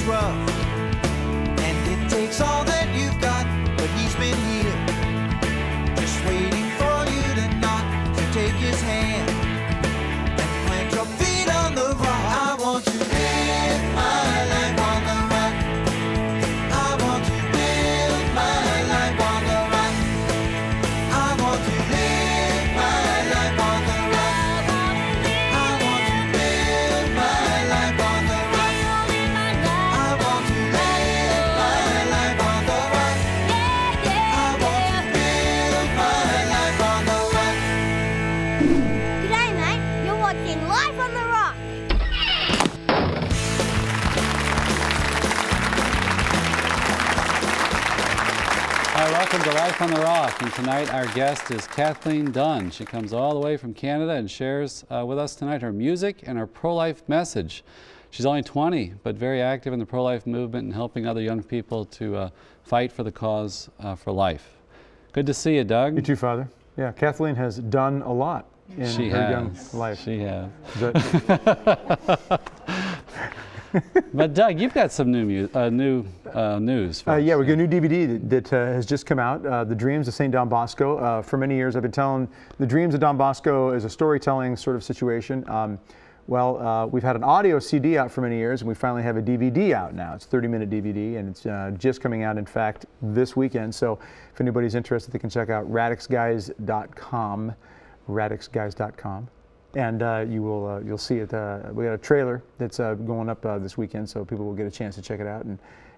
is rough, and it takes all that you've got, but he's been here, just waiting for you to knock. So take his hand and plant your feet on the rock. I want to live my life on the rock. I want to build my life on the rock. I want to live my life on the rock. I want to build my life on the rock. I want to live my life on the rock. I want to build my life on the rock. G'day, mate. You're watching Life on the Rock. Hi, welcome to Life on the Rock, and tonight our guest is Kathleen Dunn. She comes all the way from Canada and shares with us tonight her music and her pro-life message. She's only 20, but very active in the pro-life movement and helping other young people to fight for the cause for life. Good to see you, Doug. You too, Father. Yeah, Kathleen has done a lot in her young life. She has. But Doug, you've got some new news for us. Yeah, we got a new DVD that has just come out, The Dreams of St. Don Bosco. For many years I've been telling The Dreams of Don Bosco is a storytelling sort of situation. We've had an audio CD out for many years, and we finally have a DVD out now. It's a 30-minute DVD, and it's just coming out, in fact, this weekend. So if anybody's interested, they can check out radixguys.com, radixguys.com. And you'll see it. We got a trailer that's going up this weekend, so people will get a chance to check it out,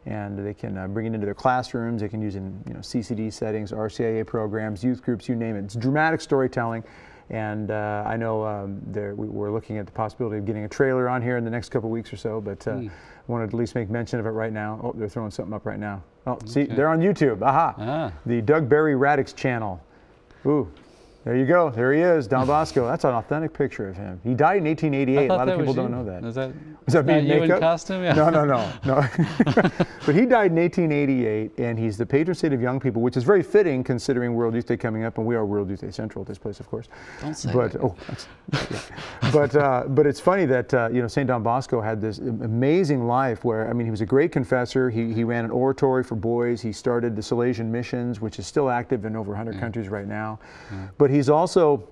and they can bring it into their classrooms. They can use it in CCD settings, RCIA programs, youth groups, you name it. It's dramatic storytelling, and I know we're looking at the possibility of getting a trailer on here in the next couple weeks or so, but I wanted to at least make mention of it right now. Oh, they're throwing something up right now. Oh, see, they're on YouTube. Aha! The Doug Barry Radix channel. Ooh. There you go. There he is, Don Bosco. That's an authentic picture of him. He died in 1888. A lot of people don't know that. Was that being you makeup? In costume? Yeah. No. But he died in 1888, and he's the patron saint of young people, which is very fitting considering World Youth Day coming up, and we are World Youth Day Central at this place, of course. Don't say but, that. Oh, but it's funny that St. Don Bosco had this amazing life where, I mean, he was a great confessor. He ran an oratory for boys. He started the Salesian Missions, which is still active in over 100 countries right now. But he's also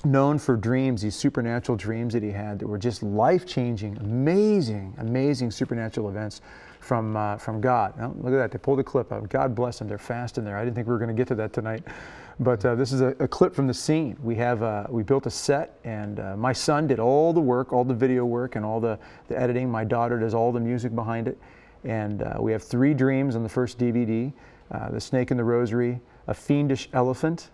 known for dreams, these supernatural dreams that he had that were just life-changing, amazing supernatural events from God. Now, look at that, they pulled a clip out. God bless them, they're fast in there. I didn't think we were going to get to that tonight. But this is a clip from the scene. We built a set, and my son did all the work, all the video work, and all the editing. My daughter does all the music behind it. And we have 3 dreams on the first DVD, the snake and the rosary, a fiendish elephant,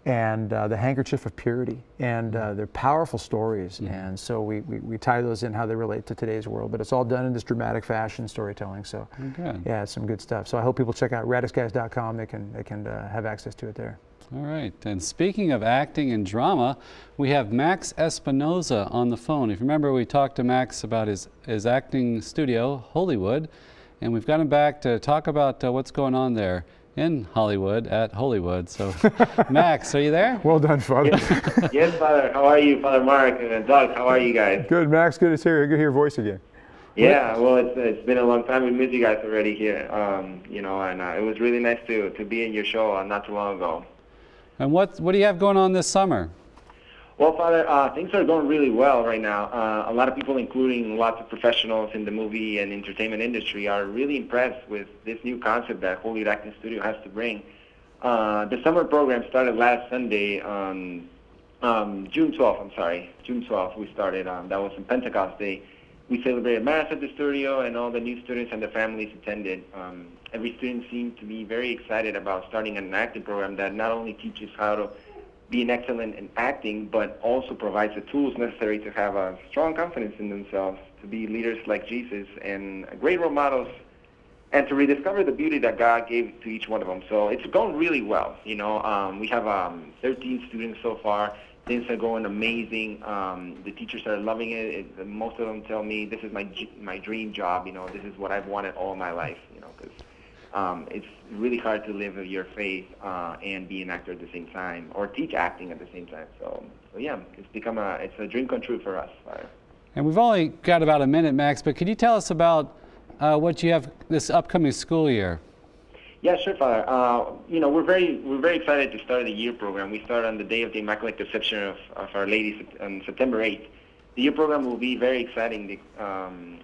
and the handkerchief of purity, and they're powerful stories, and so we tie those in how they relate to today's world, but it's all done in this dramatic fashion storytelling. So yeah, it's some good stuff. So I hope people check out radixguys.com. They can have access to it there. All right, and speaking of acting and drama, we have Max Espinoza on the phone. If you remember, we talked to Max about his acting studio, Hollywood, and we've got him back to talk about what's going on there in Hollywood at Hollywood. So, Max, are you there? Well done, Father. Yes, Father. How are you, Father Mark and Doug? How are you guys? Good, Max. Good to hear your voice again. Yeah, well, it's been a long time. We missed you guys already here. And it was really nice to be in your show not too long ago. And what do you have going on this summer? Well, Father, things are going really well right now. A lot of people, including lots of professionals in the movie and entertainment industry, are really impressed with this new concept that Hollywood Acting Studio has to bring. The summer program started last Sunday on June 12th, we started. That was on Pentecost Day. We celebrated Mass at the studio, and all the new students and their families attended. Every student seemed to be very excited about starting an acting program that not only teaches how to be an excellent in acting, but also provides the tools necessary to have a strong confidence in themselves, to be leaders like Jesus and great role models, and to rediscover the beauty that God gave to each one of them. So it's going really well. We have 13 students so far. Things are going amazing. The teachers are loving it. Most of them tell me this is my dream job. This is what I've wanted all my life. Because it's really hard to live your faith and be an actor at the same time, or teach acting at the same time. So yeah, it's a dream come true for us. And we've only got about a minute, Max, but could you tell us about what you have this upcoming school year? Yeah, sure, Father. You know, we're very excited to start the year program. We start on the day of the Immaculate Conception of Our Lady on September 8th. The year program will be very exciting.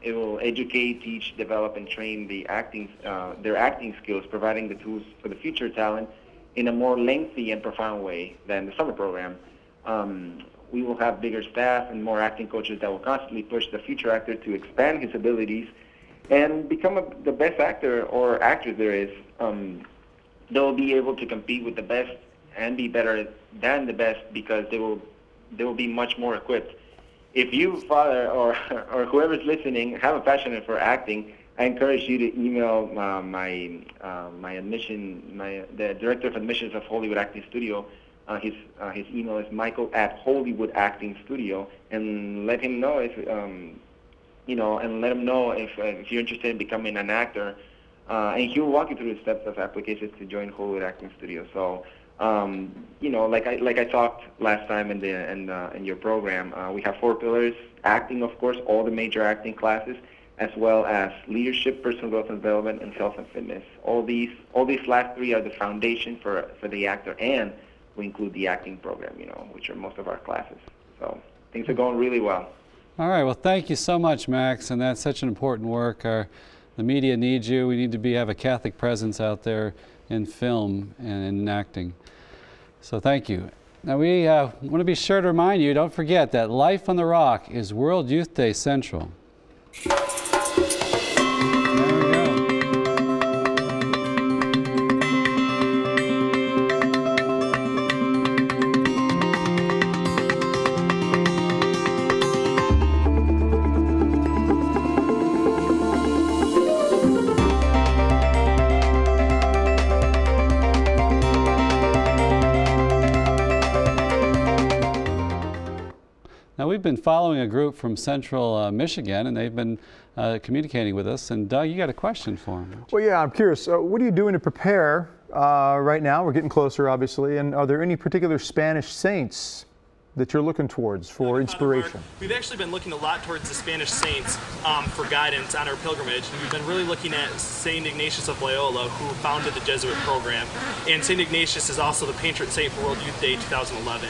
It will educate, teach, develop, and train their acting skills, providing the tools for the future talent in a more lengthy and profound way than the summer program. We will have bigger staff and more acting coaches that will constantly push the future actor to expand his abilities and become the best actor or actress there is. They'll be able to compete with the best and be better than the best because they will be much more equipped. If you, Father, or whoever's listening, have a passion for acting, I encourage you to email the director of admissions of Hollywood Acting Studio. His email is Michael@Hollywood Acting Studio, and let him know if if you're interested in becoming an actor, and he will walk you through the steps of applications to join Hollywood Acting Studio. So, like I talked last time in your program, we have 4 pillars: acting, of course, all the major acting classes, as well as leadership, personal growth and development, and health and fitness. All these last 3 are the foundation for the actor, and we include the acting program, which are most of our classes. So things are going really well. All right. Well, thank you so much, Max, and that's such an important work. The media needs you. We need to have a Catholic presence out there in film and in acting. So thank you. Now we want to be sure to remind you, don't forget that Life on the Rock is World Youth Day Central. Now we've been following a group from Central Michigan, and they've been communicating with us. And Doug, you got a question for them? Well, yeah, I'm curious. What are you doing to prepare right now? We're getting closer, obviously. And are there any particular Spanish saints that you're looking towards for inspiration? We've actually been looking a lot towards the Spanish saints for guidance on our pilgrimage. And we've been really looking at St. Ignatius of Loyola, who founded the Jesuit program. And St. Ignatius is also the patron saint for World Youth Day 2011.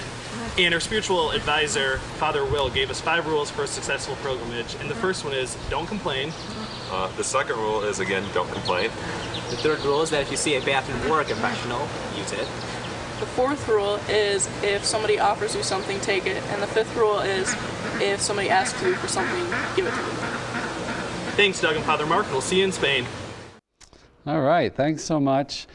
And our spiritual advisor, Father Will, gave us 5 rules for a successful pilgrimage. And the first one is, don't complain. The second rule is, again, don't complain. The third rule is that if you see a bathroom or a confessional, use it. The fourth rule is if somebody offers you something, take it. And the fifth rule is if somebody asks you for something, give it to them. Thanks, Doug and Father Mark. We'll see you in Spain. All right. Thanks so much.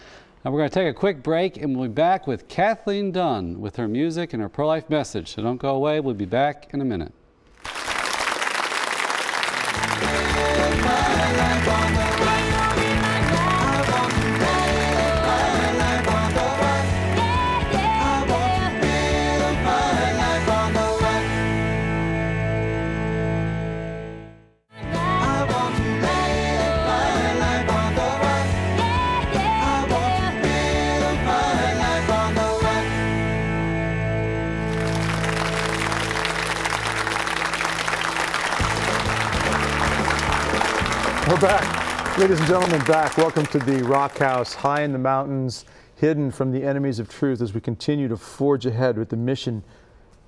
Now we're going to take a quick break, and we'll be back with Kathleen Dunn with her music and her pro-life message. So don't go away. We'll be back in a minute. We're back. Ladies and gentlemen, back. Welcome to the Rock House, high in the mountains, hidden from the enemies of truth as we continue to forge ahead with the mission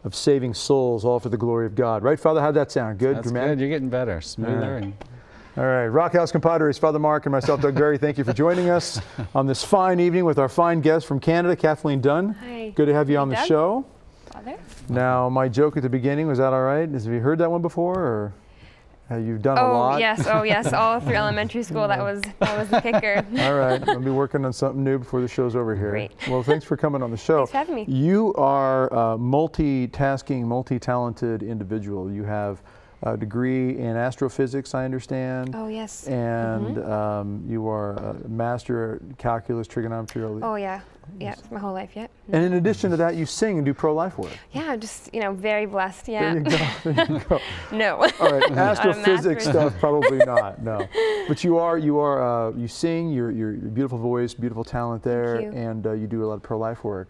of saving souls, all for the glory of God. Right, Father? How'd that sound? Good? That's good. You're getting better, smoother. All right. Rock House compadres, Father Mark and myself, Doug Berry, thank you for joining us on this fine evening with our fine guest from Canada, Kathleen Dunn. Hi. Good to have you on the show. Father. Now, my joke at the beginning, was that all right? Have you heard that one before, or you've done a lot? Oh yes, all through elementary school. That was the kicker. All right, I'll be working on something new before the show's over here. Great. Well, thanks for coming on the show. Thanks for having me. You are a multitasking, multi-talented individual. You have a degree in astrophysics, I understand. Oh yes. And you are a master calculus, trigonometry. Oh yeah. Yeah, my whole life, yeah. And in addition to that, you sing and do pro-life work. Yeah, I'm just, very blessed, yeah. There you go, there you go. No. All right, astrophysics stuff, probably not, no. But you sing, your beautiful voice, beautiful talent there, and you do a lot of pro-life work.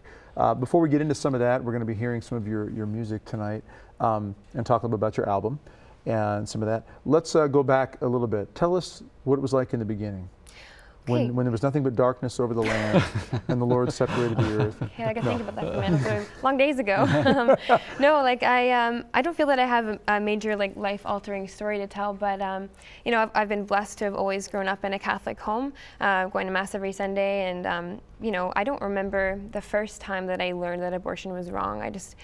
Before we get into some of that, we're going to be hearing some of your music tonight and talk a little bit about your album. and some of that. Let's go back a little bit. Tell us what it was like in the beginning. When there was nothing but darkness over the land and the Lord separated the earth. Okay, I gotta think about that for a minute. It was long days ago. No, like I don't feel that I have a major like life-altering story to tell, but you know, I've been blessed to have always grown up in a Catholic home, going to Mass every Sunday, and you know, I don't remember the first time that I learned that abortion was wrong. I just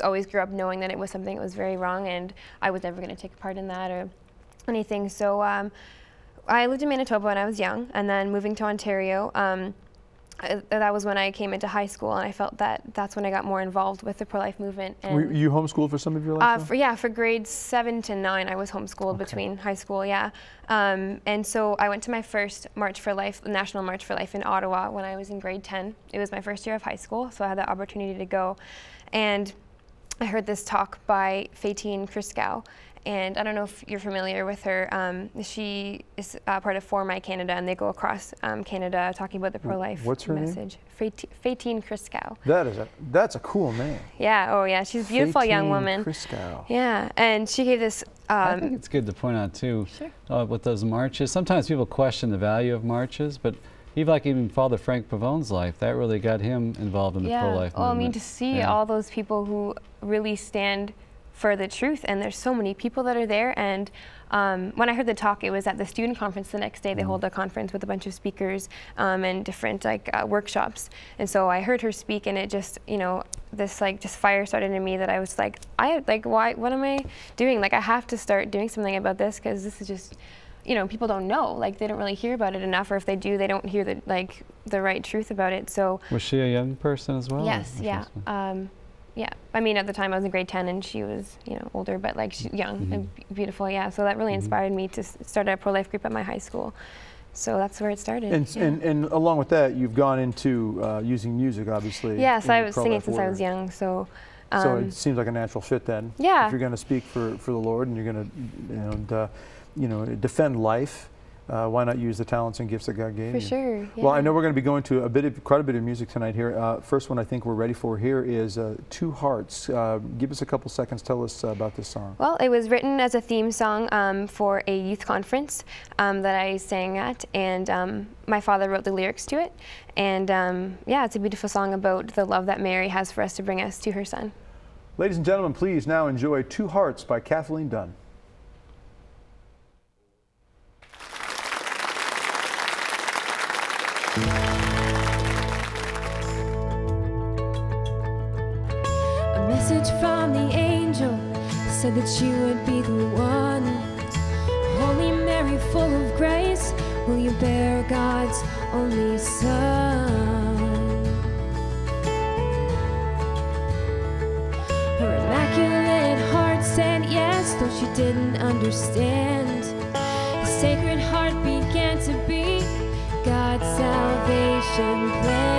always grew up knowing that it was something that was very wrong, and I was never going to take part in that or anything. So I lived in Manitoba when I was young, and then moving to Ontario, that was when I came into high school, and I felt that that's when I got more involved with the pro-life movement. And were you homeschooled for some of your life? For grades 7 to 9, I was homeschooled between high school, and so I went to my first March for Life, National March for Life in Ottawa when I was in grade 10. It was my first year of high school, so I had the opportunity to go, and I heard this talk by Kathleen Dunn. And I don't know if you're familiar with her. She is part of For My Canada, and they go across Canada talking about the pro-life message. Kathleen Dunn. That's a cool name. Yeah. Oh, yeah. She's a beautiful young woman. Kathleen. Yeah. And she gave this. I think it's good to point out too, with those marches. Sometimes people question the value of marches, but even Father Frank Pavone's life, that really got him involved in the pro-life movement. Well, I mean, to see all those people who really stand for the truth, and there's so many people that are there. And when I heard the talk, it was at the student conference the next day. They hold a conference with a bunch of speakers and different workshops. And so I heard her speak, and it just, this just fire started in me that I was like, why, what am I doing? Like, I have to start doing something about this, because this is just, people don't know, they don't really hear about it enough, or if they do, they don't hear the right truth about it. So was she a young person as well? Yes, yeah. Yeah, I mean, at the time I was in grade 10, and she was, older, but she's young and beautiful. Yeah, so that really inspired me to start a pro-life group at my high school. So that's where it started. And along with that, you've gone into using music, obviously. Yes, I was singing since I was young. So it seems like a natural fit then. Yeah. If you're going to speak for the Lord, and you're going to defend life, why not use the talents and gifts that God gave you? For sure. Yeah. Well, I know we're going to be going to quite a bit of music tonight here. First one I think we're ready for here is Two Hearts. Give us a couple seconds. Tell us about this song. Well, it was written as a theme song for a youth conference that I sang at, and my father wrote the lyrics to it. And yeah, it's a beautiful song about the love that Mary has for us to bring us to her son. Ladies and gentlemen, please now enjoy Two Hearts by Kathleen Dunn. A message from the angel said that you would be the one. Holy Mary, full of grace, will you bear God's only Son? Her immaculate heart said yes, though she didn't understand. The Sacred Heart began to be God's salvation plan.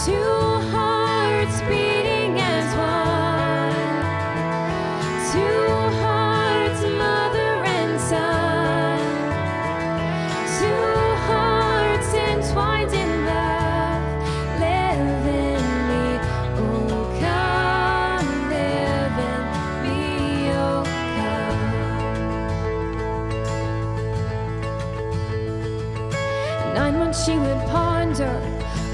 Two hearts beating as one. Two hearts, mother and son. Two hearts entwined in love. Live in me, oh come, live in me, oh come. 9 months she would ponder,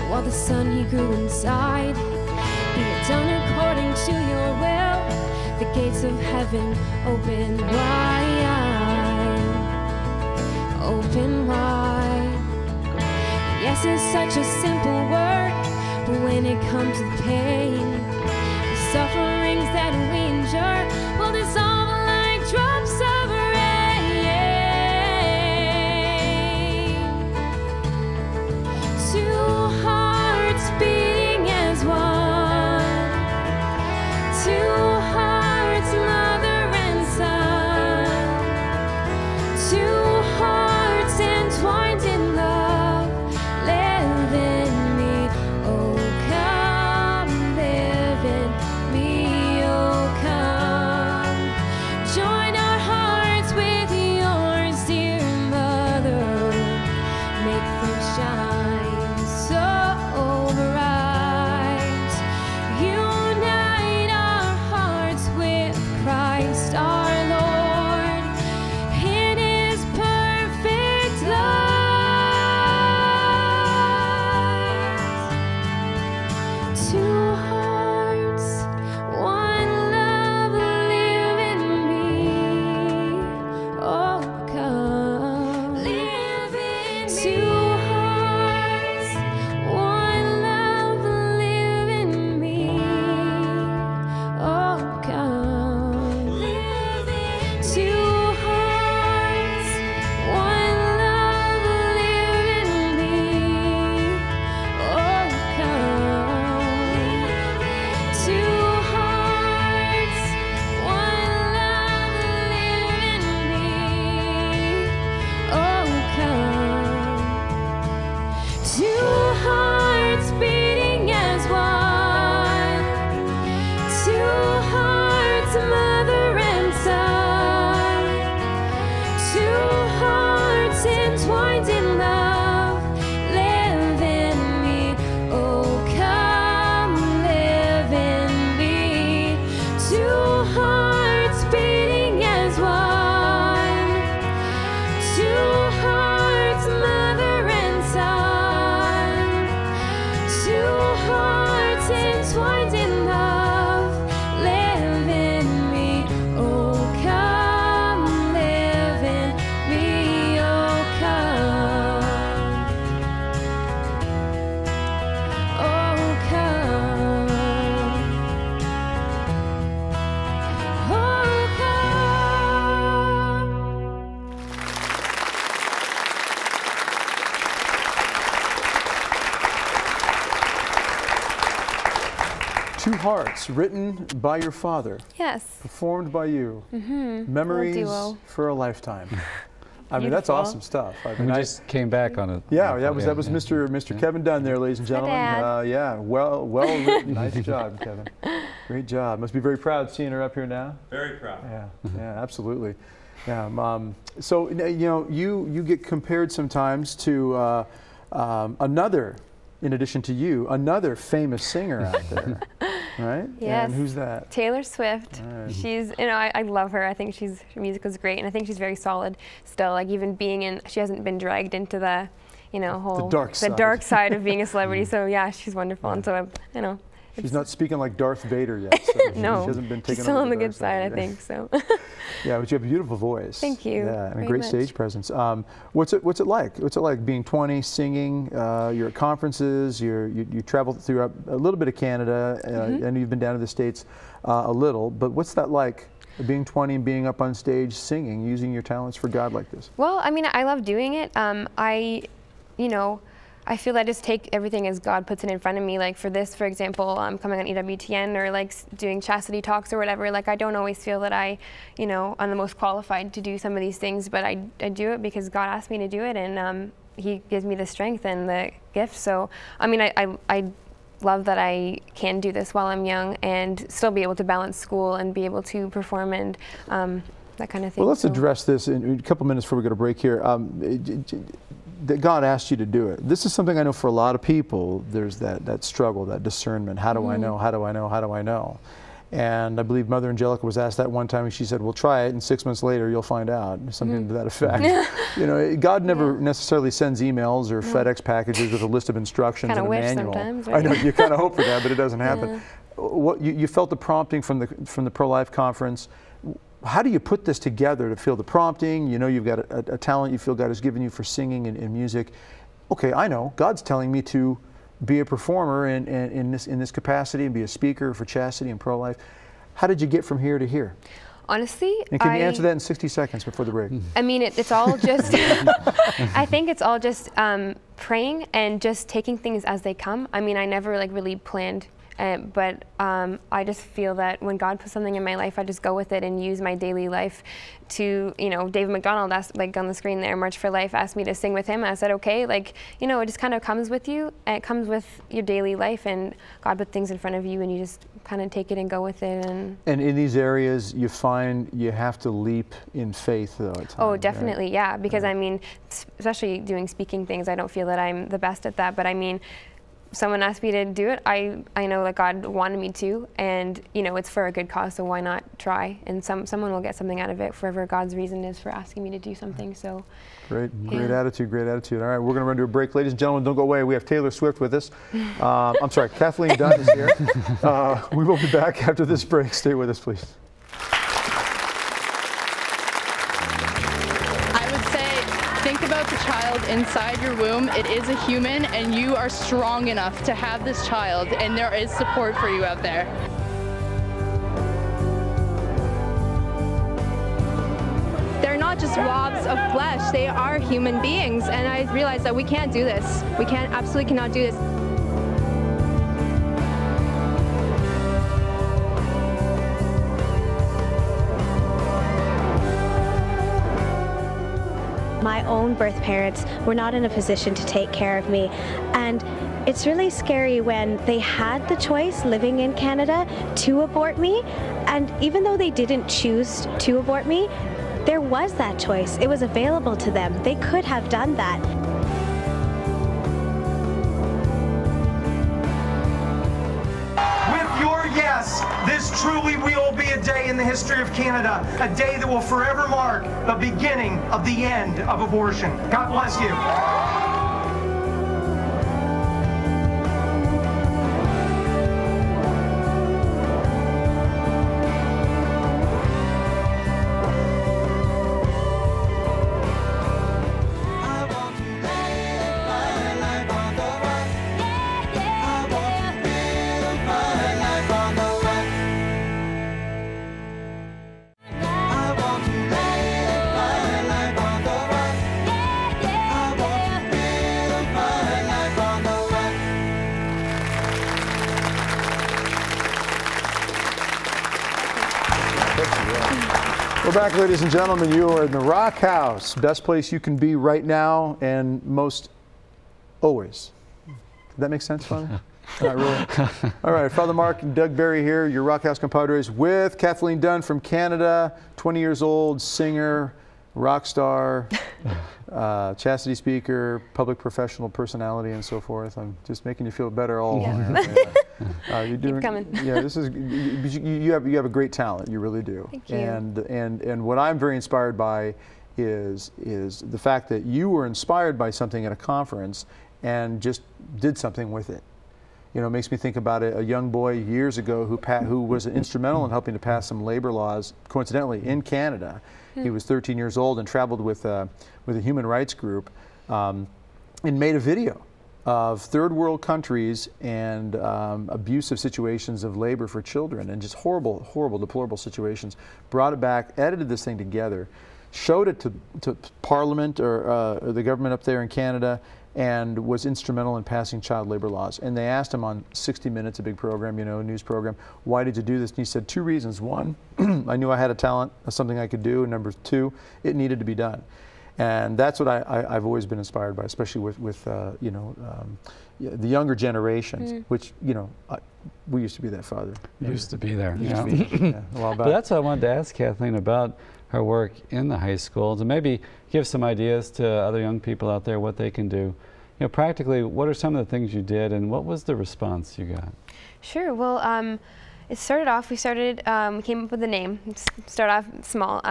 while the son he grew inside. Be it done according to your will. The gates of heaven open wide, open wide. Yes, it's such a simple word, but when it comes to pain, the sufferings that we endure will dissolve like drops of rain. Two hearts beating as one. Two hearts, mother and son. Two hearts entwined in love. Live in me, oh come, live in me, oh come. Two Hearts, written by your father. Yes. Performed by you. Mm-hmm. Memories for a lifetime. I mean, that's awesome stuff. I mean, we just came back on it. Yeah, that was Mr. Kevin Dunn there, ladies and gentlemen. Yeah, well written. Nice job, Kevin. Great job. Must be very proud seeing her up here now. Very proud. Yeah, absolutely. Yeah. So you get compared sometimes to another, in addition to you, another famous singer out there. Right? Yes. And who's that? Taylor Swift. Right. She's, I love her. I think her music is great, and I think she's very solid still. Like even being in, she hasn't been dragged into the, whole the dark side of being a celebrity. So yeah, she's wonderful, and so she's not speaking like Darth Vader yet. So no, she hasn't been taken she's still over on the good side, I think so. Yeah, but you have a beautiful voice. Thank you. Yeah, and a great stage presence. What's it like? What's it like being 20, singing? You're at conferences. You travel throughout a little bit of Canada. I know you've been down to the States a little. But what's that like? Being 20 and being up on stage singing, using your talents for God like this? Well, I mean, I love doing it. I feel I just take everything as God puts it in front of me. Like for this, for example, I'm coming on EWTN or like doing chastity talks or whatever. Like I don't always feel that I'm the most qualified to do some of these things, but I do it because God asked me to do it, and He gives me the strength and the gift. So, I mean, I love that I can do this while I'm young and still be able to balance school and be able to perform and that kind of thing. Well, let's address this in a couple minutes before we go to break here. That God asked you to do it. This is something I know for a lot of people. There's that struggle, that discernment. How do I know? How do I know? How do I know? And I believe Mother Angelica was asked that one time, and she said, "Well, try it, and 6 months later you'll find out." Something to that effect. God never necessarily sends emails or FedEx packages with a list of instructions and a manual. Sometimes, I know you kind of hope for that, but it doesn't happen. What you felt the prompting from the pro-life conference. How do you put this together to feel the prompting? You've got a talent you feel God has given you for singing and music. Okay, I know God's telling me to be a performer in this capacity and be a speaker for chastity and pro-life. How did you get from here to here? Honestly, and can you answer that in 60 seconds before the break? I mean, it's all just. I think it's all just praying and just taking things as they come. I mean, I never really planned. But I just feel that when God puts something in my life, I just go with it and use my daily life to, David McDonald asked, like on the screen there, March for Life, asked me to sing with him. I said, okay, it just kind of comes with you, and it comes with your daily life, and God put things in front of you, and you just kind of take it and go with it. And in these areas, you find you have to leap in faith, though, at times. Oh, definitely, right? Yeah, because I mean, especially doing speaking things, I don't feel that I'm the best at that, but I mean, someone asked me to do it, I know that God wanted me to, and it's for a good cause, so why not try? And someone will get something out of it, whatever God's reason is for asking me to do something. So great attitude, great attitude. All right, we're going to run to a break, ladies and gentlemen. Don't go away. We have Taylor Swift with us. I'm sorry, Kathleen Dunn is here. We will be back after this break. Stay with us, please. Think about the child inside your womb. It is a human, and you are strong enough to have this child, and there is support for you out there. They're not just blobs of flesh, they are human beings, and I realized that we can't do this. We absolutely cannot do this. My own birth parents were not in a position to take care of me, and it's really scary when they had the choice living in Canada to abort me, and even though they didn't choose to abort me, there was that choice. It was available to them. They could have done that. Yes, this truly will be a day in the history of Canada, a day that will forever mark the beginning of the end of abortion. God bless you. We're back, ladies and gentlemen. You are in the Rock House. Best place you can be right now and most always. Did that make sense, Father? Not really. All right, Father Mark and Doug Berry here, your Rock House compadres, with Kathleen Dunn from Canada, 20 years old, singer, rock star, chastity speaker, public professional personality, and so forth. I'm just making you feel better all along. You're doing, keep coming. Yeah, this is you have a great talent. You really do. Thank you. And what I'm very inspired by is the fact that you were inspired by something at a conference and just did something with it. You know, it makes me think about a young boy years ago who was instrumental in helping to pass some labor laws, coincidentally, in Canada. He was 13 years old and traveled with a human rights group and made a video of third world countries and abusive situations of labor for children and just horrible, horrible, deplorable situations. Brought it back, edited this thing together, showed it to Parliament or the government up there in Canada, and was instrumental in passing child labor laws. And they asked him on 60 Minutes, a big program, you know, a news program, why did you do this? And he said 2 reasons. 1, I knew I had a talent, something I could do. And number 2, it needed to be done. And that's what I've always been inspired by, especially with you know, the younger generations, which, you know, we used to be that, Father. Used to be there. Yeah. Yeah, a while back. But that's what I wanted to ask Kathleen about her work in the high school, to maybe give some ideas to other young people out there what they can do. You know, practically, what are some of the things you did, and what was the response you got? Sure. Well, it started off, we came up with a name. Start off small.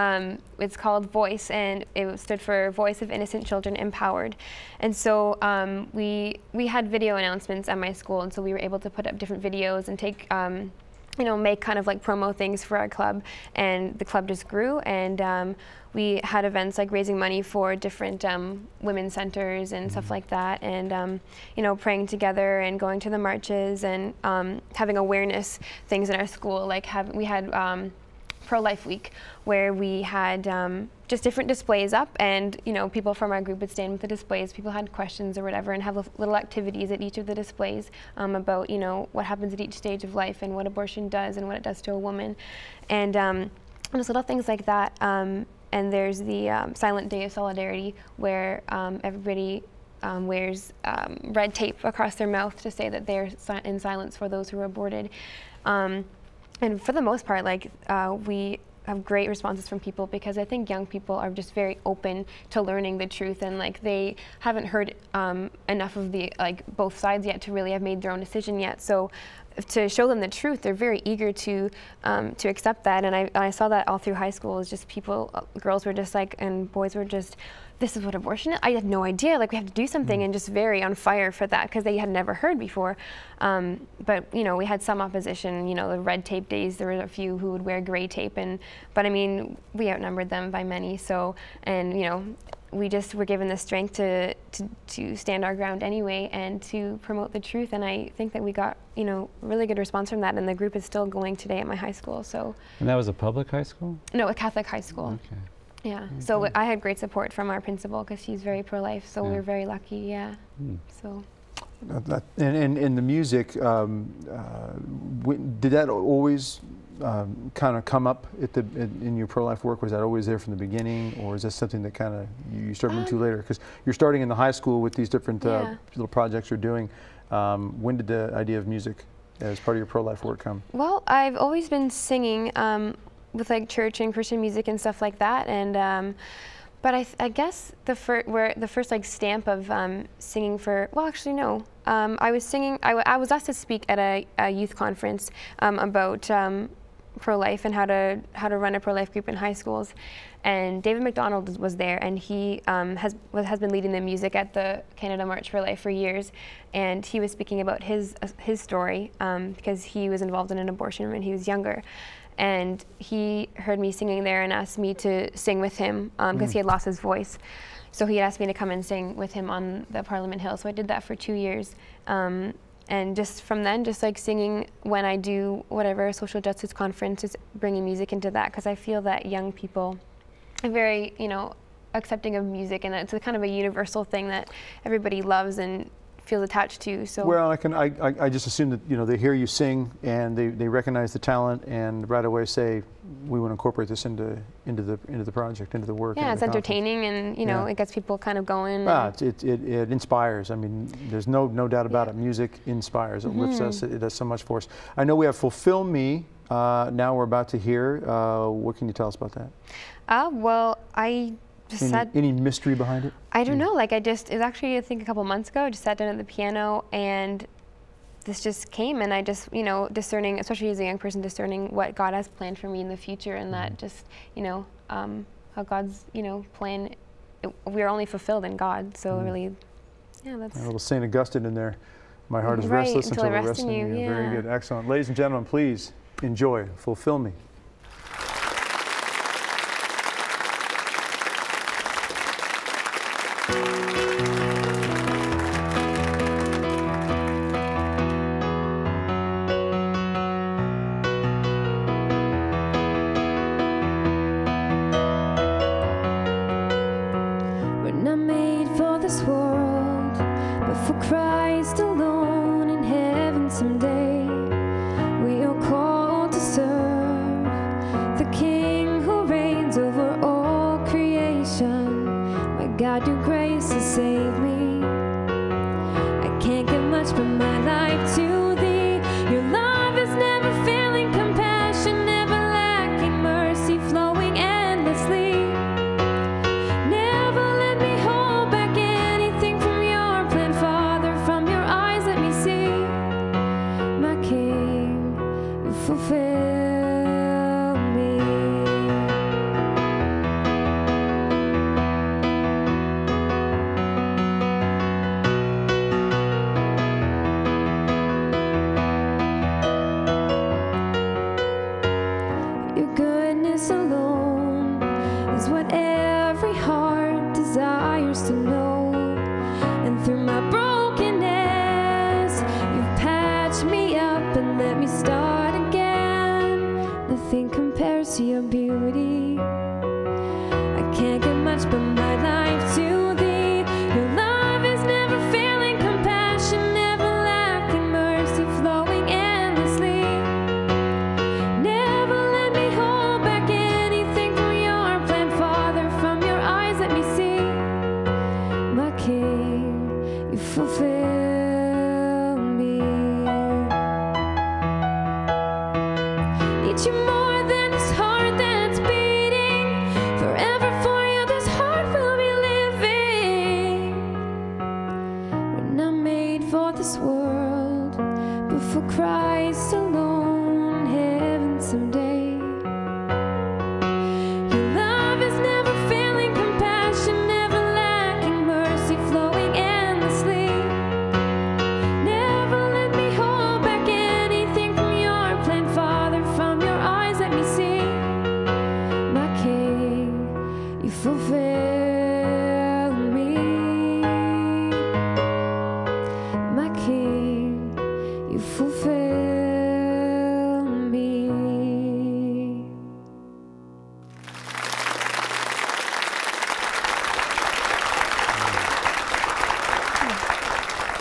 It's called VOICE, and it stood for Voice of Innocent Children Empowered. And so we had video announcements at my school, and so we were able to put up different videos and take you know, make kind of like promo things for our club, and the club just grew, and we had events like raising money for different women's centers and stuff like that, and you know, praying together and going to the marches and having awareness things in our school, like we had Pro-Life Week, where we had just different displays up, and you know, people from our group would stand with the displays. People had questions or whatever, and have little activities at each of the displays about, you know, what happens at each stage of life and what abortion does and what it does to a woman, and just little things like that. And there's the Silent Day of Solidarity, where everybody wears red tape across their mouth to say that they're in silence for those who are aborted. And for the most part, like, we have great responses from people, because I think young people are just very open to learning the truth, and like they haven't heard enough of the both sides yet to really have made their own decision yet. So to show them the truth, they're very eager to accept that. And I saw that all through high school. Is just people, girls were just like, and boys were just, this is what abortion is? I had no idea, like we have to do something, and just very on fire for that, because they had never heard before. But you know, we had some opposition, you know, the red tape days, there were a few who would wear gray tape, but I mean, we outnumbered them by many, so, and you know, we just were given the strength to stand our ground anyway, and to promote the truth, and I think that we got, you know, really good response from that, and the group is still going today at my high school, so. And that was a public high school? No, a Catholic high school. Okay. Yeah, so I had great support from our principal, because she's very pro-life, so we were very lucky, yeah. So. And the music, did that always kind of come up in your pro-life work? Was that always there from the beginning, or is that something that kind of you started into later? Because you're starting in the high school with these different little projects you're doing. When did the idea of music as part of your pro-life work come? Well, I've always been singing with like church and Christian music and stuff like that, and but I guess the first like stamp of singing for, well, actually no, I was singing. I was asked to speak at a youth conference about pro-life and how to run a pro-life group in high schools, and David McDonald was there, and he has been leading the music at the Canada March for Life for years, and he was speaking about his story because he was involved in an abortion when he was younger. And he heard me singing there and asked me to sing with him because he had lost his voice. So he asked me to come and sing with him on the Parliament Hill. So I did that for 2 years. And just from then, just like singing when I do whatever social justice conference, is bringing music into that, because I feel that young people are very, you know, accepting of music, and it's a kind of a universal thing that everybody loves and feels attached to. So well, I just assume that, you know, they hear you sing and they recognize the talent and right away say, we want to incorporate this into the project, into the work. Yeah, it's entertaining, and you know, it gets people kind of going. It inspires. I mean, there's no doubt about it. Music inspires. It lifts us. It does so much for us. I know we have Fulfill Me. Now we're about to hear. What can you tell us about that? Well, I just any mystery behind it? I don't know. Like it was actually, I think a couple months ago, I just sat down at the piano and this just came, and I just, you know, discerning, especially as a young person, discerning what God has planned for me in the future, and that just, you know, how God's, you know, plan, we're only fulfilled in God. So really, yeah, that's a little St. Augustine in there. My heart is restless until I rest in you. Yeah. Very good, excellent. Ladies and gentlemen, please enjoy Fulfill Me.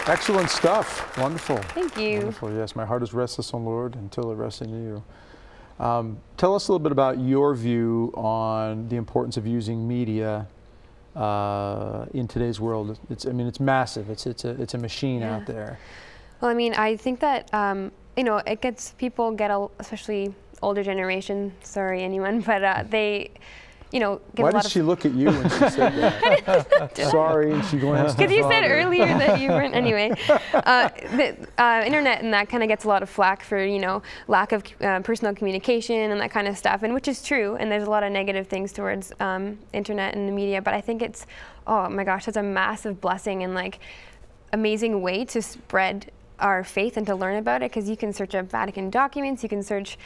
Excellent stuff. Wonderful. Thank you. Wonderful. Yes, my heart is restless, O Lord, until it rests in you. Tell us a little bit about your view on the importance of using media in today's world. I mean, it's massive. It's a machine out there. Well, I mean, I think that you know, it gets people especially older generation. Sorry, anyone, but they. You know, why did she look at you when she said that? Sorry, and she glanced. Because you said earlier that you weren't. Anyway, the internet and that kind of gets a lot of flack for, you know, lack of personal communication and that kind of stuff, and which is true. And there's a lot of negative things towards internet and the media. But I think it's, oh my gosh, that's a massive blessing and like amazing way to spread our faith and to learn about it, because you can search up Vatican documents, you can search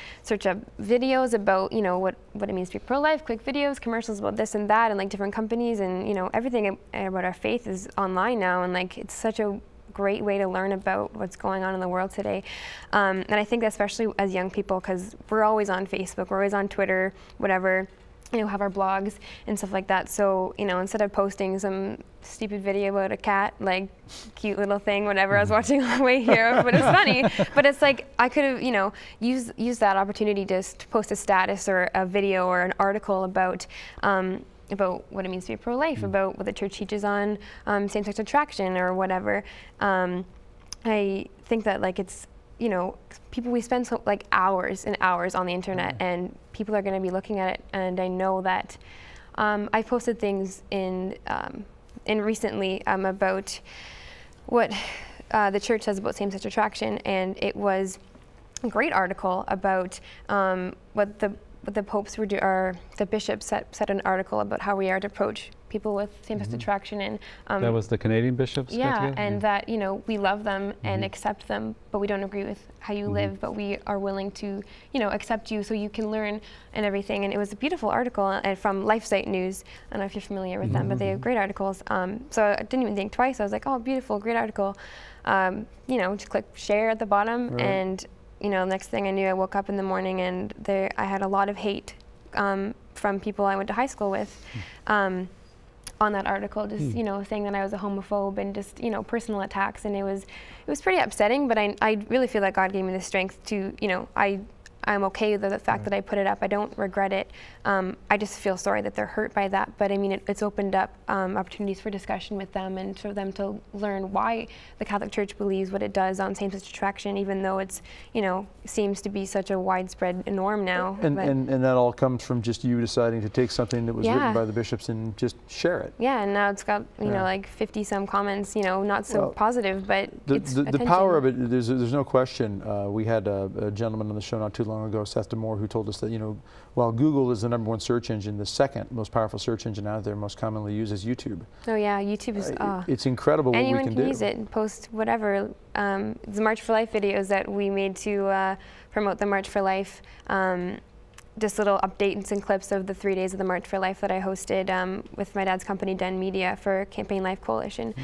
up videos about, you know, what it means to be pro-life, quick videos, commercials about this and that, and like different companies, and you know, everything about our faith is online now, and like it's such a great way to learn about what's going on in the world today. And I think especially as young people, because we're always on Facebook, we're always on Twitter, whatever. have our blogs and stuff like that. So, instead of posting some stupid video about a cat, like cute little thing, whatever I was watching on the way here, but it's funny. But it's like I could have, used that opportunity to post a status or a video or an article about what it means to be pro-life, about what the church teaches on same-sex attraction or whatever. I think that it's people, we spend hours and hours on the internet, and people are going to be looking at it. And I know that I've posted things in recently about what the church says about same-sex attraction, and it was a great article about what the popes were or the bishops said an article about how we are to approach people with same-sex attraction, and that was the Canadian bishops. Yeah, and that we love them and accept them, but we don't agree with how you live, but we are willing to accept you so you can learn and everything. And it was a beautiful article from LifeSite News. I don't know if you're familiar with them, but they have great articles. So I didn't even think twice. I was like, oh, beautiful, great article. Just click share at the bottom, and next thing I knew, I woke up in the morning and I had a lot of hate from people I went to high school with. On that article, just saying that I was a homophobe and just personal attacks, and it was pretty upsetting. But I really feel that God gave me the strength to I'm okay with the fact that I put it up. I don't regret it. I just feel sorry that they're hurt by that. But I mean, it's opened up opportunities for discussion with them and for them to learn why the Catholic Church believes what it does on same-sex attraction, even though it's, seems to be such a widespread norm now. And that all comes from just you deciding to take something that was written by the bishops and just share it. Yeah, and now it's got, like 50-some comments, not so positive, but it's the power of it, there's no question. We had a gentleman on the show not too long ago, Seth DeMoore, who told us that, while Google is the #1 search engine, the second most powerful search engine out there, most commonly used, is YouTube. Oh yeah, YouTube is, it's incredible what we can do. Anyone can use it and post whatever. The March for Life videos that we made to promote the March for Life, just little updates and clips of the 3 days of the March for Life that I hosted with my dad's company, Dunn Media, for Campaign Life Coalition.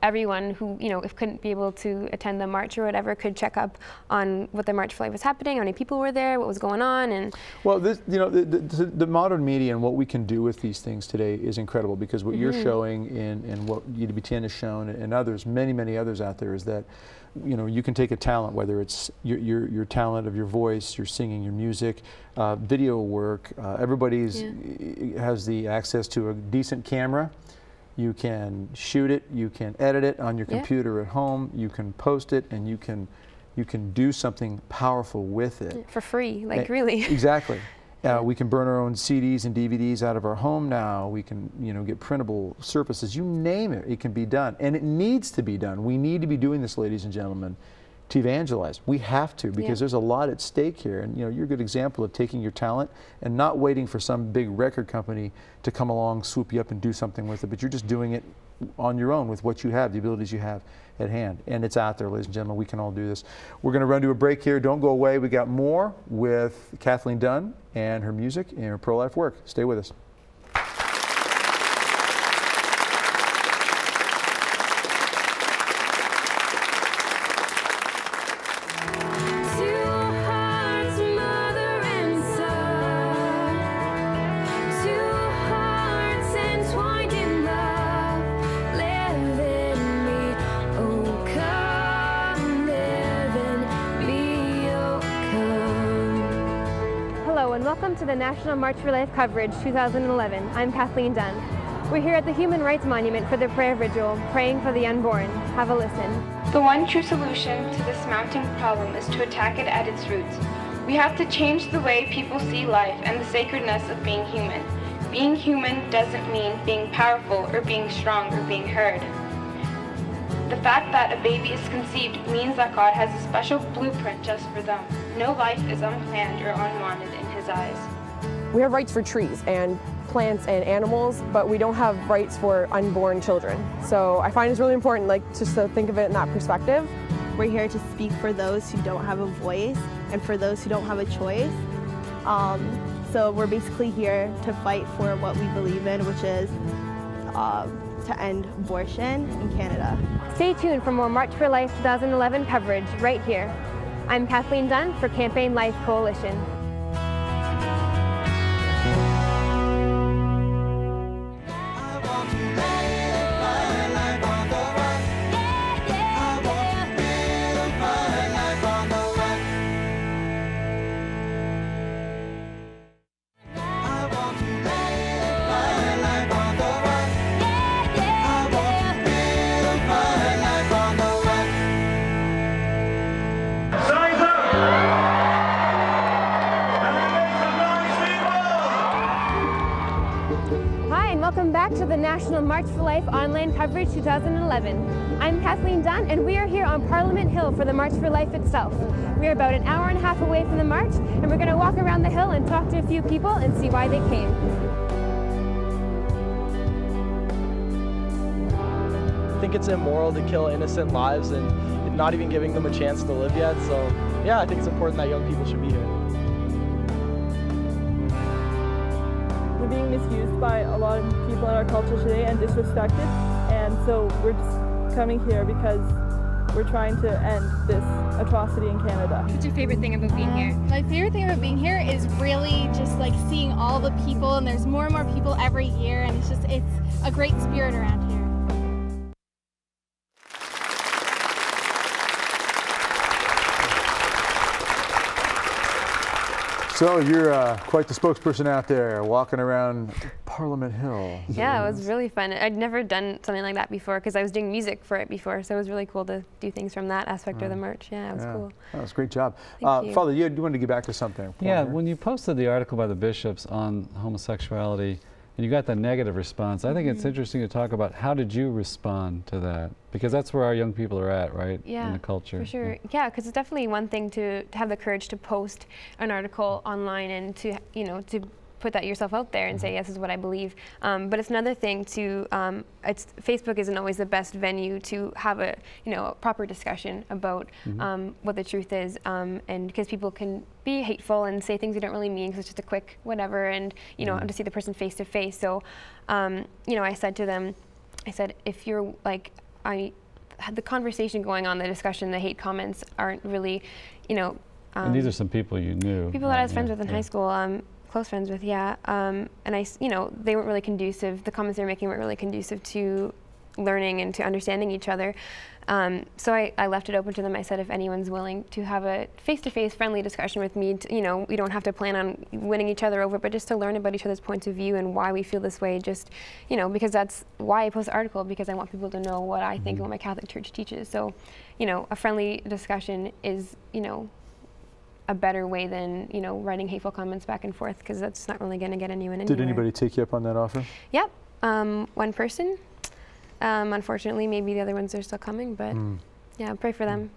Everyone who, if couldn't be able to attend the march or whatever, could check up on what the March for Life was happening, how many people were there, what was going on. And well, this, the modern media and what we can do with these things today is incredible, because what you're showing and what EWTN has shown, and others, many others out there, is that you can take a talent, whether it's your talent of your voice, your singing, your music, video work. Everybody has the access to a decent camera. You can shoot it, you can edit it on your computer at home, you can post it, and you can do something powerful with it. For free, really. Exactly. We can burn our own CDs and DVDs out of our home now. We can, get printable surfaces. You name it, it can be done. And it needs to be done. We need to be doing this, ladies and gentlemen, to evangelize. We have to, because there's a lot at stake here. And, you're a good example of taking your talent and not waiting for some big record company to come along, swoop you up and do something with it, but you're just doing it on your own with what you have, the abilities you have at hand. And it's out there, ladies and gentlemen. We can all do this. We're going to run to a break here. Don't go away. We got more with Kathleen Dunn and her music and her pro-life work. Stay with us. Welcome to the National March for Life coverage 2011. I'm Kathleen Dunn. We're here at the Human Rights Monument for the prayer vigil, praying for the unborn. Have a listen. The one true solution to this mounting problem is to attack it at its roots. We have to change the way people see life and the sacredness of being human. Being human doesn't mean being powerful or being strong or being heard. The fact that a baby is conceived means that God has a special blueprint just for them. No life is unplanned or unwanted in His eyes. We have rights for trees and plants and animals, but we don't have rights for unborn children. So I find it's really important, just to think of it in that perspective. We're here to speak for those who don't have a voice and for those who don't have a choice. So we're basically here to fight for what we believe in, which is to end abortion in Canada. Stay tuned for more March for Life 2011 coverage right here. I'm Kathleen Dunn for Campaign Life Coalition. want to live my life on the run. I want to live my life on the run. I want to live my life on the run. I want to live my life on the run. Signs up! Hi, and welcome back to the National March for Life online coverage 2011. I'm Kathleen Dunn, and we are here on Parliament Hill for the March for Life itself. We're about an hour and a half away from the march, and we're going to walk around the hill and talk to a few people and see why they came. I think it's immoral to kill innocent lives and not even giving them a chance to live yet. So yeah, I think it's important that young people should be here. We're being misused by a lot of people in our culture today and disrespected, and so we're just coming here because we're trying to end this atrocity in Canada. What's your favorite thing about being here? My favorite thing about being here is really just like seeing all the people, and there's more and more people every year, and it's a great spirit around here. So you're quite the spokesperson out there, walking around Parliament Hill. Yeah, it was really fun. I'd never done something like that before because I was doing music for it before, so it was really cool to do things from that aspect of the march. Yeah, it was cool. That was a great job. Thank you. Father, you wanted to get back to something. Yeah, when you posted the article by the bishops on homosexuality, and you got the negative response, I think it's interesting to talk about how did you respond to that? Because that's where our young people are at, right? Yeah, in the culture. for sure. Yeah, because it's definitely one thing to have the courage to post an article online and to put that yourself out there and say, yes, this is what I believe. But it's another thing to, Facebook isn't always the best venue to have a proper discussion about what the truth is, and because people can be hateful and say things they don't really mean because it's just a quick whatever, and to see the person face to face. So, I said to them, I said, if you're like, I had the conversation going on, the discussion, the hate comments aren't really, and these are some people you knew. People that I was friends with in high school. Close friends with, yeah, and they weren't really conducive. The comments they were making weren't really conducive to learning and to understanding each other. So I left it open to them. I said, if anyone's willing to have a face-to-face friendly discussion with me, we don't have to plan on winning each other over, but just to learn about each other's points of view and why we feel this way. Just, because that's why I post the article, because I want people to know what I think and what my Catholic Church teaches. So, a friendly discussion is, a better way than writing hateful comments back and forth, because that's not really going to get anyone anywhere. Did anybody take you up on that offer? Yep, one person. Unfortunately, maybe the other ones are still coming, but yeah, pray for them.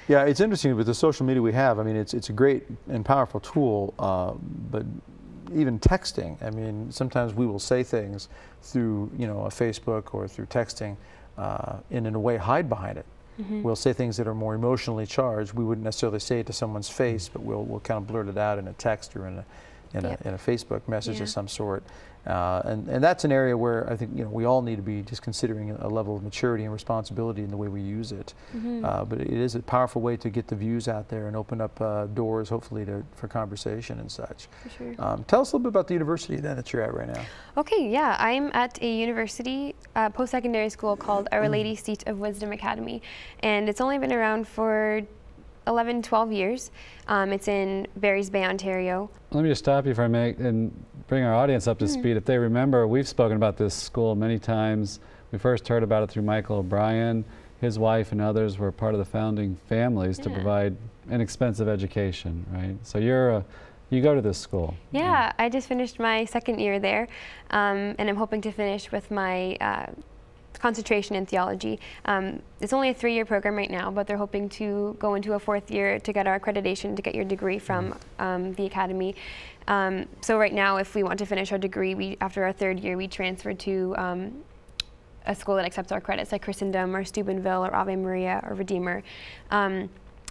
Yeah, it's interesting with the social media we have. I mean, it's a great and powerful tool, but even texting. I mean, sometimes we will say things through a Facebook or through texting, and in a way hide behind it. We'll say things that are more emotionally charged. We wouldn't necessarily say it to someone's face, but we'll kind of blurt it out in a text or in a Facebook message of some sort. And that's an area where I think we all need to be just considering a level of maturity and responsibility in the way we use it. But it is a powerful way to get the views out there and open up doors, hopefully, for conversation and such. For sure. Tell us a little bit about the university then that you're at right now. Okay, yeah, I'm at a university, post-secondary school called Our Lady Seat of Wisdom Academy, and it's only been around for 11, 12 years. It's in Barry's Bay, Ontario. Let me just stop you if I may and bring our audience up to speed. If they remember, we've spoken about this school many times. We first heard about it through Michael O'Brien. His wife and others were part of the founding families to provide inexpensive education, right? So you go to this school. Yeah, I just finished my second year there, and I'm hoping to finish with my concentration in theology. It's only a 3-year program right now, but they're hoping to go into a 4th year to get our accreditation to get your degree from the academy. So right now, if we want to finish our degree, after our 3rd year, we transfer to a school that accepts our credits, like Christendom or Steubenville or Ave Maria or Redeemer.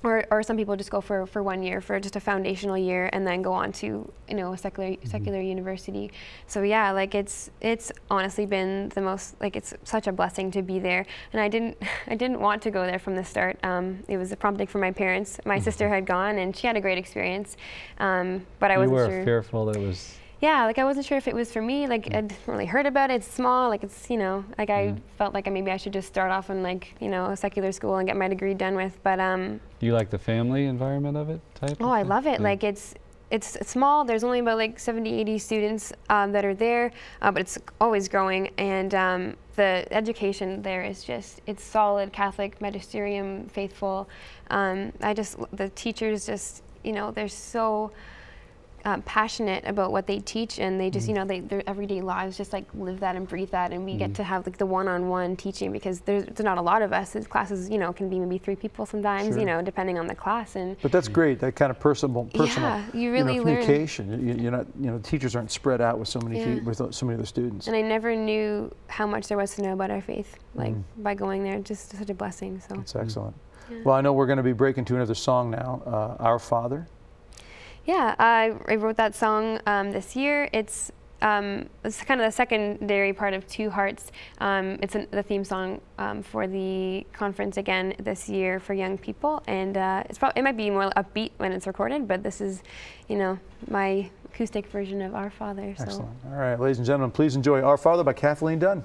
Or some people just go for 1 year, for just a foundational year, and then go on to a secular university. So yeah, like it's honestly been the most, like, it's such a blessing to be there. And I didn't want to go there from the start. It was a prompting from my parents. My sister had gone, and she had a great experience, but I wasn't sure. You were fearful that it was. yeah, like I wasn't sure if it was for me. Like I'd really heard about it. It's small. Like it's, you know, like I felt like maybe I should just start off in like, you know, a secular school and get my degree done with. But you like the family environment of it type? Oh, I love it. Yeah. Like it's small. There's only about like 70, 80 students that are there, but it's always growing. And the education there is just, it's solid, Catholic, magisterium, faithful. The teachers just, you know, they're so passionate about what they teach, and they just, you know, their everyday lives just like live that and breathe that, and we get to have like the one-on-one teaching, because there's not a lot of us. His classes, you know, can be maybe 3 people sometimes, you know, depending on the class. And but that's great, that kind of personal yeah, you really learn. Communication. You're not, you know, teachers aren't spread out with so many with so many of the students. And I never knew how much there was to know about our faith, like by going there. Just such a blessing. So that's excellent. Yeah. Well, I know we're going to be breaking to another song now, Our Father. Yeah, I wrote that song this year. It's kind of the secondary part of Two Hearts. It's the theme song for the conference again this year for young people, and it might be more upbeat when it's recorded, but this is, you know, my acoustic version of Our Father. So. Excellent. All right, ladies and gentlemen, please enjoy Our Father by Kathleen Dunn.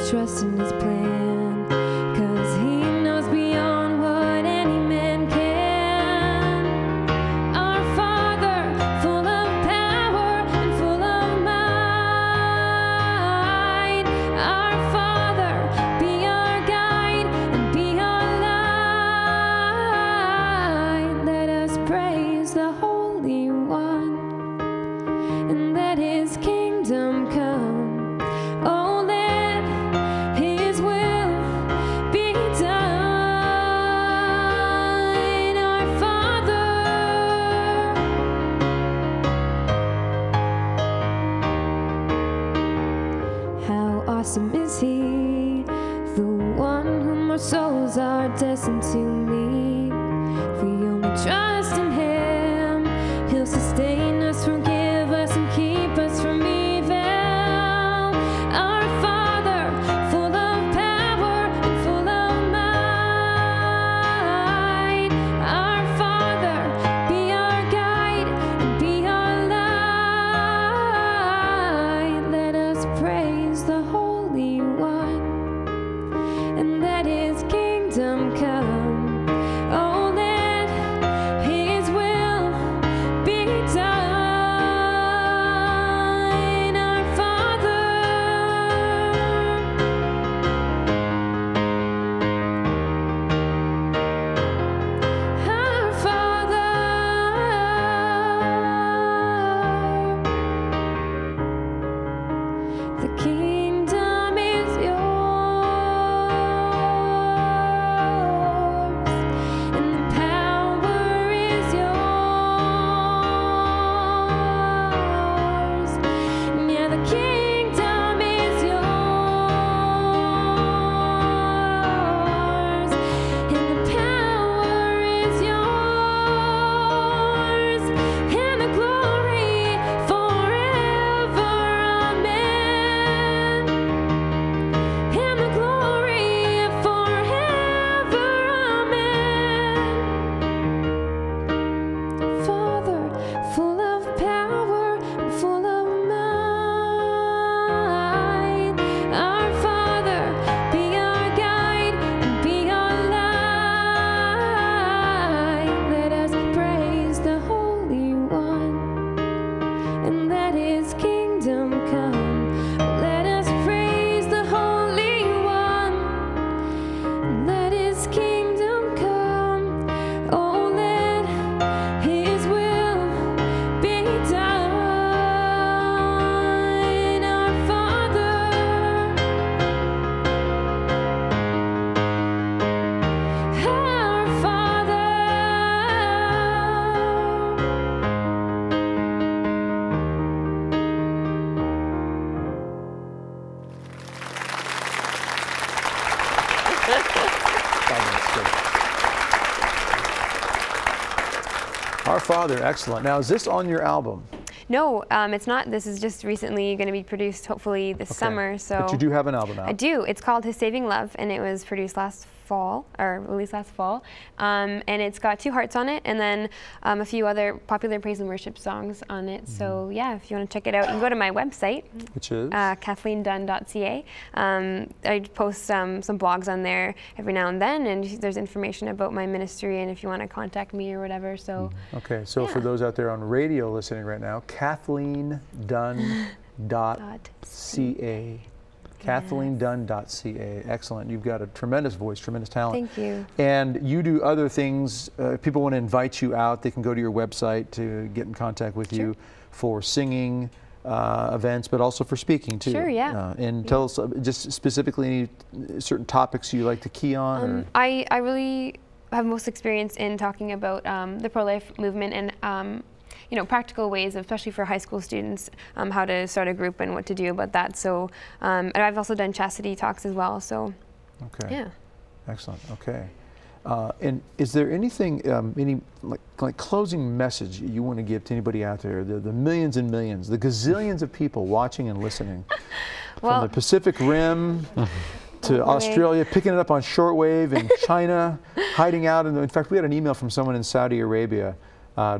Trust in his plan, 'cause he knows beyond what any man can. Our Father, full of power and full of might. Our Father, be our guide and be our light. Let us praise the Holy One, and let his kingdom come. Oh, awesome is he, the one whom our souls are destined to meet. If we only trust in him, he'll sustain us, forgive us, and keep us from evil. Our Father, full of power and full of might. Our Father, be our guide and be our light. Let us praise the Holy One, and let his kingdom come. Our Father, excellent. Now, is this on your album? No, it's not. This is just recently going to be produced, hopefully this summer. So. But you do have an album out. I do. It's called His Saving Love, and it was produced last fall, or released last fall. And it's got 2 hearts on it, and then a few other popular praise and worship songs on it. So yeah, if you want to check it out, you can go to my website, which is KathleenDunn.ca. I post some blogs on there every now and then, and there's information about my ministry and if you want to contact me or whatever. So okay, so for those out there on radio listening right now, KathleenDunn.ca. KathleenDunn.ca. Excellent. You've got a tremendous voice, tremendous talent. Thank you. And you do other things. If people want to invite you out, they can go to your website to get in contact with you for singing events, but also for speaking too. Sure, yeah. And tell us just specifically any certain topics you like to key on. I really have most experience in talking about the pro-life movement and you know, practical ways, especially for high school students, how to start a group and what to do about that. So, and I've also done chastity talks as well. So, yeah. Excellent. Okay. And is there anything, any like closing message you want to give to anybody out there? The millions and millions, the gazillions of people watching and listening, from the Pacific Rim to Australia, picking it up on shortwave, in China, hiding out. In fact, we had an email from someone in Saudi Arabia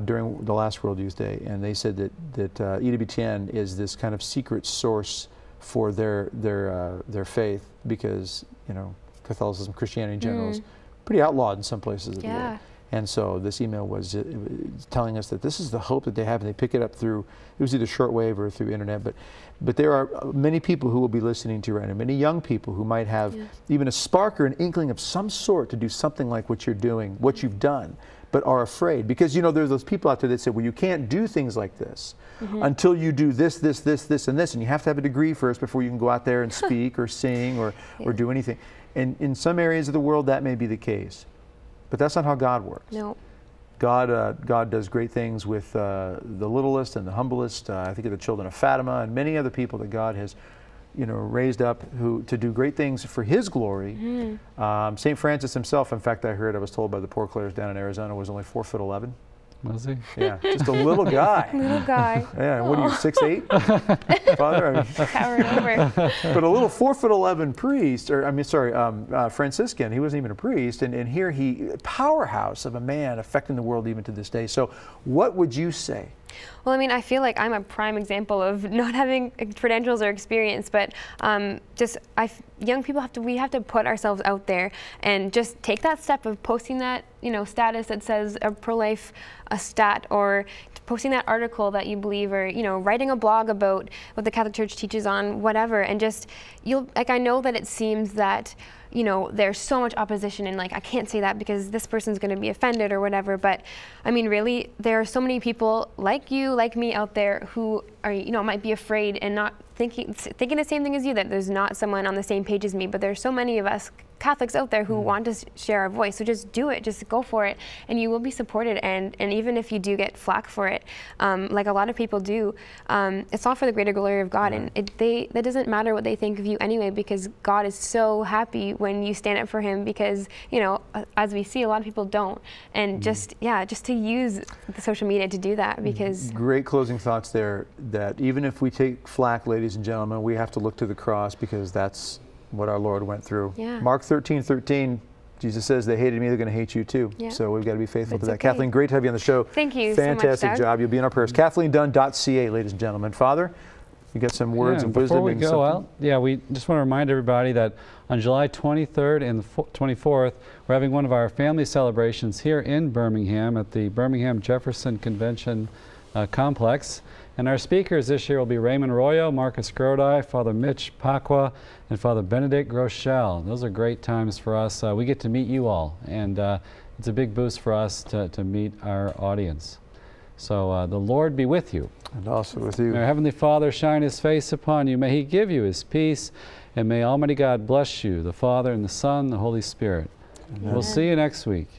during the last World Youth Day, and they said that EWTN is this kind of secret source for their faith, because you know Catholicism, Christianity in general is pretty outlawed in some places of the world. And so this email was telling us that this is the hope that they have, and they pick it up through, it was either shortwave or through internet, but there are many people who will be listening to you right now, many young people who might have even a spark or an inkling of some sort to do something like what you're doing, what you've done, but are afraid. Because you know there's those people out there that say, well, you can't do things like this until you do this, this, and this, and you have to have a degree first before you can go out there and speak or sing or do anything. And in some areas of the world that may be the case. But that's not how God works. No. God does great things with the littlest and the humblest. I think of the children of Fatima and many other people that God has, you know, raised up to do great things for His glory. St. Francis himself, in fact, I was told by the Poor Clares down in Arizona, was only 4'11". Was he? Yeah, just a little guy. Little guy. Yeah, what are you, 6'8"? Father? I mean, towering over. But a little 4'11" priest, or I mean, sorry, Franciscan. He wasn't even a priest, and here he, powerhouse of a man affecting the world even to this day. So, what would you say? Well, I mean, I feel like I'm a prime example of not having credentials or experience, but young people we have to put ourselves out there and just take that step of posting that, you know, status that says a pro-life stat, or posting that article that you believe, or, you know, writing a blog about what the Catholic Church teaches on whatever, and just, I know that it seems that, you know, there's so much opposition and like, I can't say that because this person's going to be offended or whatever. But I mean, really, there are so many people like you, like me out there who are, you know, might be afraid and not thinking the same thing as you, that there's not someone on the same page as me. But there's so many of us Catholics out there who want to share our voice. So just do it, just go for it, and you will be supported. And even if you do get flack for it, like a lot of people do, it's all for the greater glory of God. And that doesn't matter what they think of you anyway, because God is so happy when you stand up for Him, because, you know, as we see, a lot of people don't. And just to use the social media to do that, because... Great closing thoughts there, that even if we take flack, ladies and gentlemen, we have to look to the cross, because that's what our Lord went through. Mark 13:13, Jesus says, they hated me, they're going to hate you too. So we've got to be faithful to that. Okay. Kathleen, great to have you on the show. Thank you Fantastic so much, job. You'll be in our prayers. KathleenDunn.ca, ladies and gentlemen. Father, you got some words of wisdom. Before we go out, we just want to remind everybody that on July 23rd and 24th, we're having one of our family celebrations here in Birmingham at the Birmingham Jefferson Convention Complex. And our speakers this year will be Raymond Royo, Marcus Grodi, Father Mitch Pacwa, and Father Benedict Groeschel. Those are great times for us. We get to meet you all, and it's a big boost for us to meet our audience. So the Lord be with you. And also with you. May our Heavenly Father shine His face upon you. May He give you His peace, and may Almighty God bless you, the Father and the Son and the Holy Spirit. Amen. We'll see you next week.